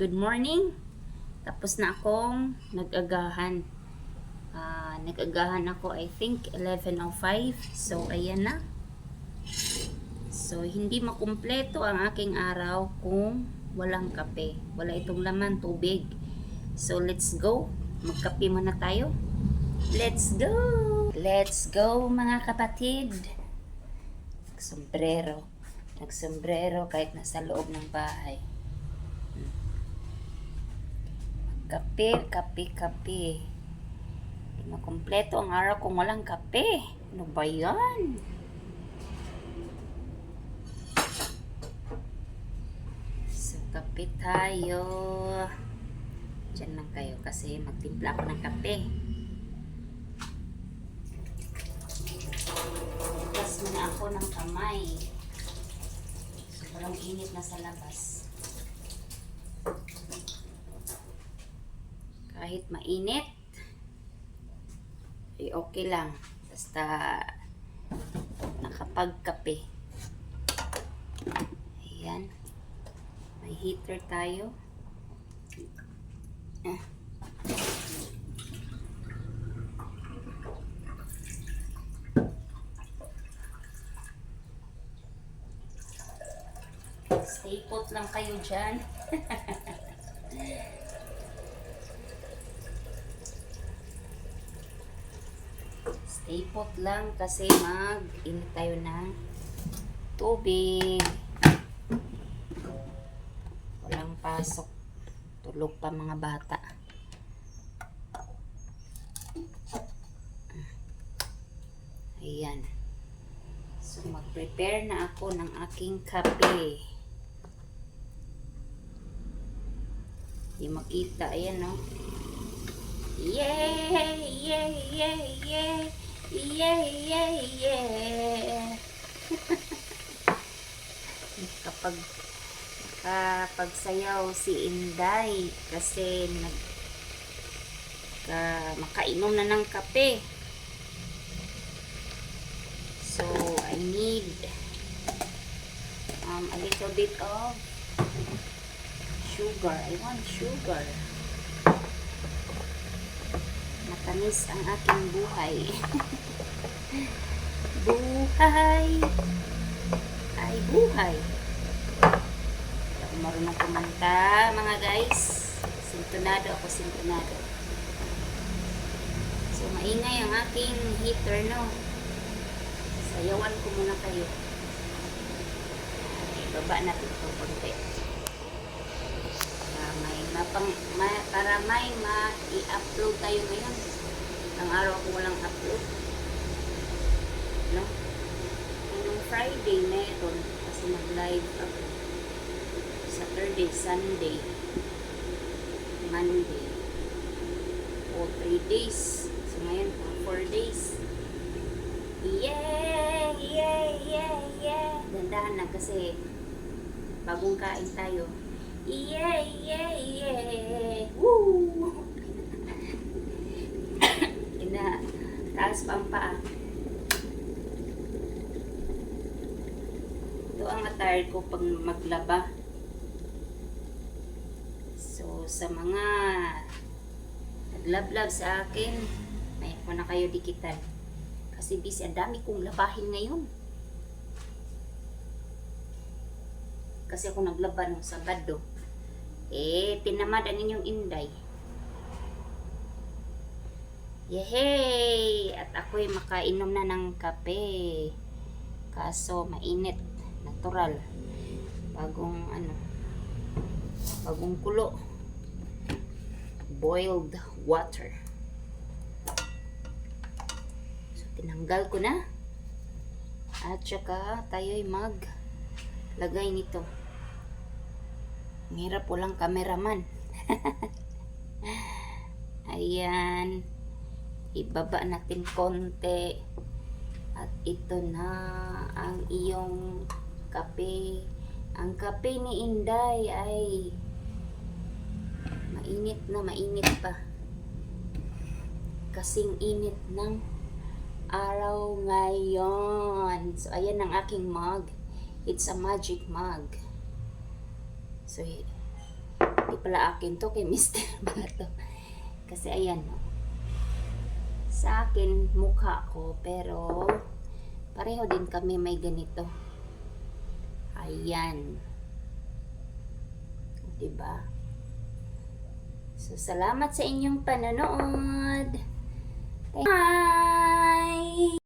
Good morning. Tapos na akong nag-agahan. Nag-agahan ako, I think 11:05. So ayan na. So hindi makumpleto ang aking araw kung walang kape. Wala itong laman, tubig. So let's go. Magkape muna tayo. Let's go. Let's go mga kapatid. Nagsombrero kahit nasa loob ng bahay. Kape. Hindi makumpleto ang araw kung walang kape. Ano ba yan? So, kape tayo. Diyan lang kayo kasi magtimpla ako ng kape. Bukas muna ako ng kamay. Sobrang init na sa labas. Kahit mainit, ay okay lang. Basta nakapagkape. Ayan. May heater tayo. Stay put lang kayo dyan. Stay put lang kasi mag-init tayo ng tubig. Walang pasok. Tulog pa mga bata. Ayan. So mag-prepare na ako ng aking kape. Hindi makita. Ayan, no? Yay! Kapag sayaw si Inday kasi makainom na ng kape. So I need a little bit of sugar. I want sugar. Matamis ang aking buhay. Buhay. Hindi ako marunong kumanta, mga guys. Sintonado. So, maingay ang aking heater, no? Sayawan ko muna kayo. Ibaba natin itong konti. Para may ma-i-upload tayo ngayon. Ang araw ko walang upload. No? Nung Friday na ito, kasi nag-live ako. Saturday, Sunday, Monday. O 3 days. So ngayon, 4 days. Yeah! Dandahan na kasi bagong kain tayo. Yeah! Woo! Taas pa ang paa. Ito ang attire ko pag maglaba. So, sa mga naglablab sa akin, may ako na kayo dikitan. Kasi busy, ang dami kong labahin ngayon. Kasi ako naglaba nung Sabado. Tinamad ang inyong Inday. Yehey! At ako'y makainom na ng kape. Kaso mainit. Natural. Bagong kulo. Boiled water. So, tinanggal ko na. At saka tayo'y maglagay nito. Ang hirap, walang cameraman. Ayan. Ibaba natin konti. At ito na ang iyong kape. Ang kape ni Inday ay mainit pa. Kasing init ng araw ngayon. So, ayan ang aking mug. It's a magic mug. So, Di pala akin to, kay Mr. pala to. Kasi ayan, no. Sa akin, mukha ko, pero pareho din kami may ganito. Ayan. Diba? So, salamat sa inyong panonood. Bye!